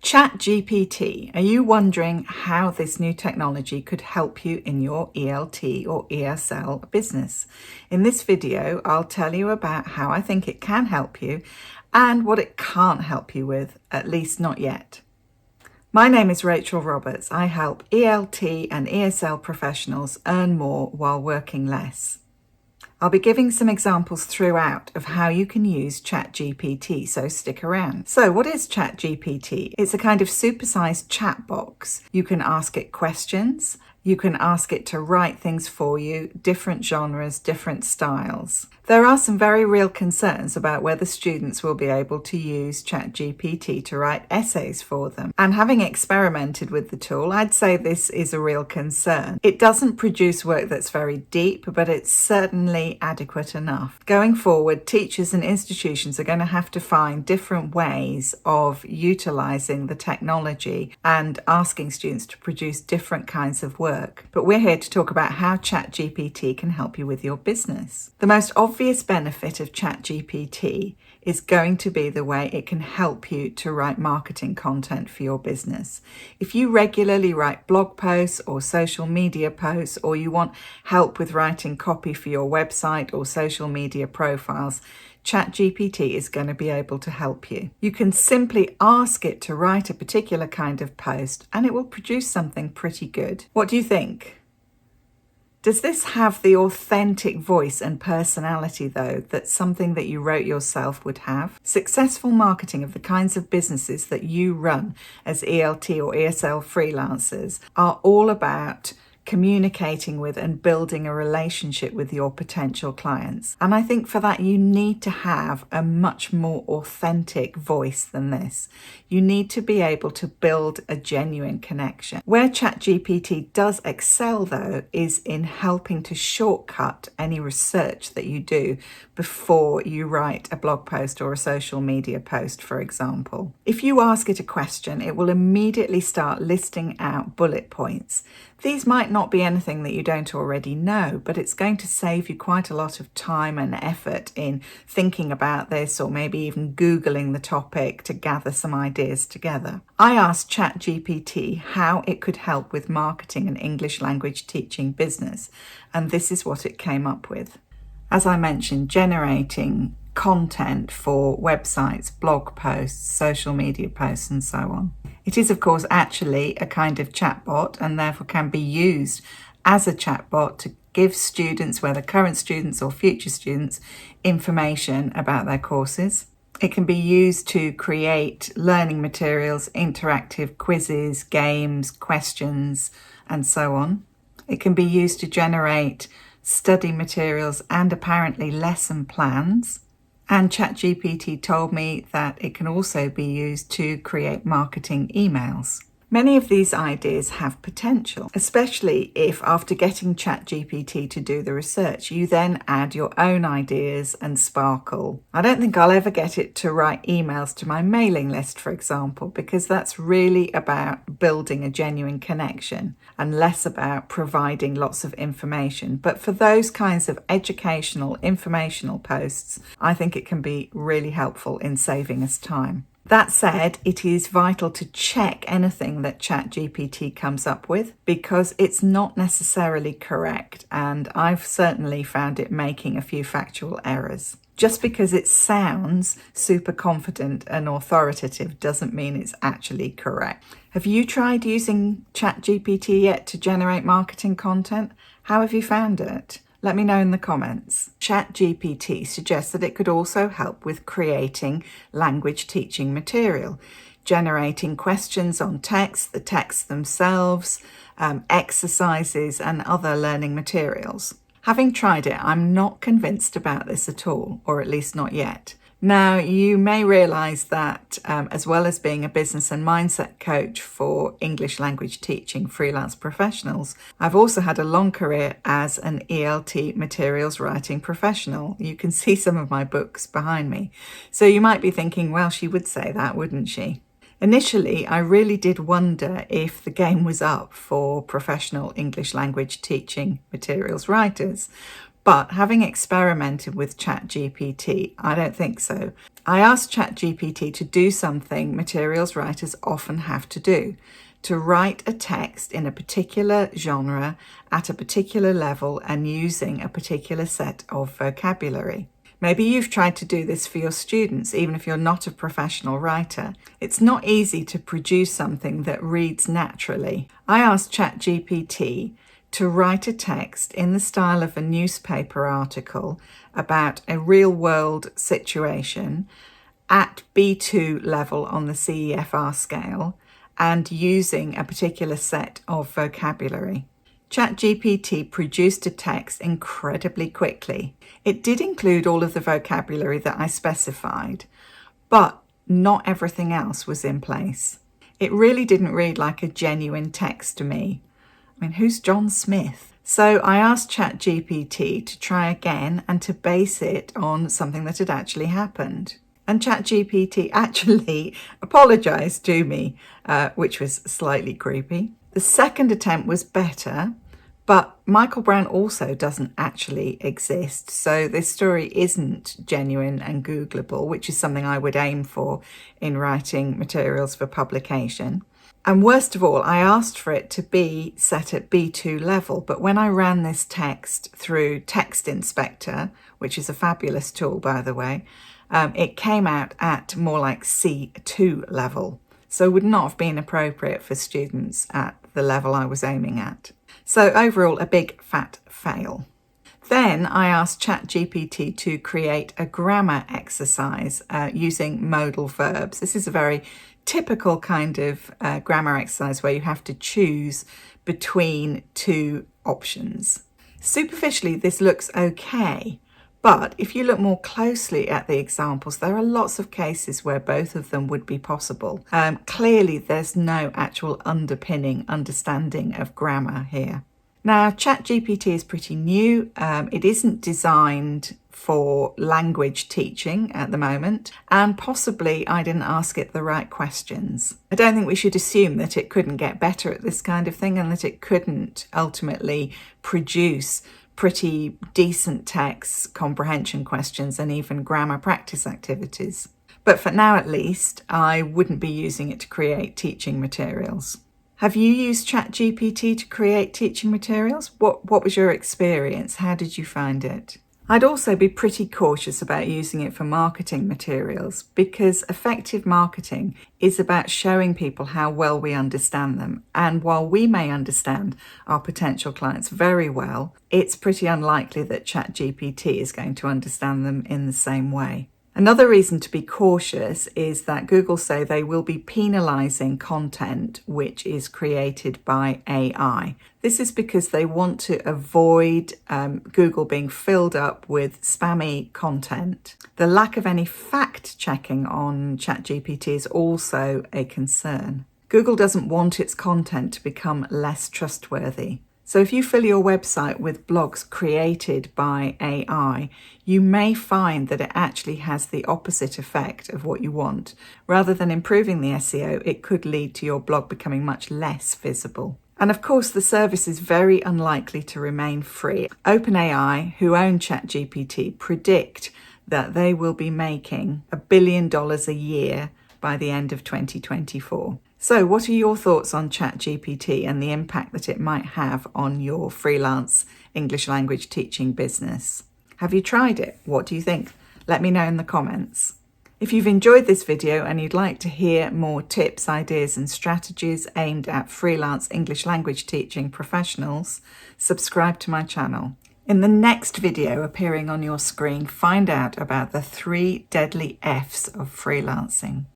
Chat GPT. Are you wondering how this new technology could help you in your ELT or ESL business? In this video, I'll tell you about how I think it can help you and what it can't help you with, at least not yet. My name is Rachel Roberts. I help ELT and ESL professionals earn more while working less. I'll be giving some examples throughout of how you can use Chat GPT, so stick around. So what is Chat GPT? It's a kind of supersized chat box. You can ask it questions. You can ask it to write things for you, different genres, different styles. There are some very real concerns about whether students will be able to use Chat GPT to write essays for them. And having experimented with the tool, I'd say this is a real concern. It doesn't produce work that's very deep, but it's certainly adequate enough. Going forward, teachers and institutions are going to have to find different ways of utilizing the technology and asking students to produce different kinds of work. But we're here to talk about how Chat GPT can help you with your business. The most obvious benefit of Chat GPT is going to be the way it can help you to write marketing content for your business. If you regularly write blog posts or social media posts, or you want help with writing copy for your website or social media profiles, Chat GPT is going to be able to help you. You can simply ask it to write a particular kind of post and it will produce something pretty good. What do you think? Does this have the authentic voice and personality, though, that something that you wrote yourself would have? Successful marketing of the kinds of businesses that you run as ELT or ESL freelancers are all about communicating with and building a relationship with your potential clients. And I think for that, you need to have a much more authentic voice than this. You need to be able to build a genuine connection. Where ChatGPT does excel, though, is in helping to shortcut any research that you do before you write a blog post or a social media post, for example. If you ask it a question, it will immediately start listing out bullet points. These might not be anything that you don't already know, but it's going to save you quite a lot of time and effort in thinking about this, or maybe even Googling the topic to gather some ideas together. I asked ChatGPT how it could help with marketing and English language teaching business, and this is what it came up with. As I mentioned, generating content for websites, blog posts, social media posts, and so on. It is, of course, actually a kind of chatbot and therefore can be used as a chatbot to give students, whether current students or future students, information about their courses. It can be used to create learning materials, interactive quizzes, games, questions, and so on. It can be used to generate study materials and apparently lesson plans. And ChatGPT told me that it can also be used to create marketing emails. Many of these ideas have potential, especially if after getting ChatGPT to do the research, you then add your own ideas and sparkle. I don't think I'll ever get it to write emails to my mailing list, for example, because that's really about building a genuine connection and less about providing lots of information. But for those kinds of educational, informational posts, I think it can be really helpful in saving us time. That said, it is vital to check anything that ChatGPT comes up with because it's not necessarily correct, and I've certainly found it making a few factual errors. Just because it sounds super confident and authoritative doesn't mean it's actually correct. Have you tried using ChatGPT yet to generate marketing content? How have you found it? Let me know in the comments. ChatGPT suggests that it could also help with creating language teaching material, generating questions on text, the texts themselves, exercises, and other learning materials. Having tried it, I'm not convinced about this at all, or at least not yet. Now, you may realise that as well as being a business and mindset coach for English language teaching freelance professionals, I've also had a long career as an ELT materials writing professional. You can see some of my books behind me. So you might be thinking, well, she would say that, wouldn't she? Initially, I really did wonder if the game was up for professional English language teaching materials writers. But having experimented with Chat GPT, I don't think so. I asked Chat GPT to do something materials writers often have to do, to write a text in a particular genre at a particular level and using a particular set of vocabulary. Maybe you've tried to do this for your students, even if you're not a professional writer. It's not easy to produce something that reads naturally. I asked ChatGPT to write a text in the style of a newspaper article about a real-world situation at B2 level on the CEFR scale and using a particular set of vocabulary. ChatGPT produced a text incredibly quickly. It did include all of the vocabulary that I specified, but not everything else was in place. It really didn't read like a genuine text to me. I mean, who's John Smith? So I asked ChatGPT to try again and to base it on something that had actually happened. And ChatGPT actually apologized to me, which was slightly creepy. The second attempt was better, but Michael Brown also doesn't actually exist. So this story isn't genuine and Googleable, which is something I would aim for in writing materials for publication. And worst of all, I asked for it to be set at B2 level, but when I ran this text through Text Inspector, which is a fabulous tool, by the way, it came out at more like C2 level. So would not have been appropriate for students at the level I was aiming at. So overall, a big fat fail. Then I asked ChatGPT to create a grammar exercise using modal verbs. This is a very typical kind of grammar exercise where you have to choose between two options. Superficially, this looks okay. But if you look more closely at the examples, there are lots of cases where both of them would be possible. Clearly, there's no actual understanding of grammar here. Now, ChatGPT is pretty new. It isn't designed for language teaching at the moment, and possibly I didn't ask it the right questions. I don't think we should assume that it couldn't get better at this kind of thing and that it couldn't ultimately produce pretty decent text, comprehension questions, and even grammar practice activities. But for now, at least, I wouldn't be using it to create teaching materials. Have you used ChatGPT to create teaching materials? What was your experience? How did you find it? I'd also be pretty cautious about using it for marketing materials because effective marketing is about showing people how well we understand them. And while we may understand our potential clients very well, it's pretty unlikely that ChatGPT is going to understand them in the same way. Another reason to be cautious is that Google say they will be penalizing content which is created by AI. This is because they want to avoid Google being filled up with spammy content. The lack of any fact-checking on ChatGPT is also a concern. Google doesn't want its content to become less trustworthy. So if you fill your website with blogs created by AI, you may find that it actually has the opposite effect of what you want. Rather than improving the SEO, it could lead to your blog becoming much less visible. And of course, the service is very unlikely to remain free. OpenAI, who own ChatGPT, predict that they will be making $1 billion a year by the end of 2024. So what are your thoughts on ChatGPT and the impact that it might have on your freelance English language teaching business? Have you tried it? What do you think? Let me know in the comments. If you've enjoyed this video and you'd like to hear more tips, ideas and strategies aimed at freelance English language teaching professionals, subscribe to my channel. In the next video appearing on your screen, find out about the 3 deadly F's of freelancing.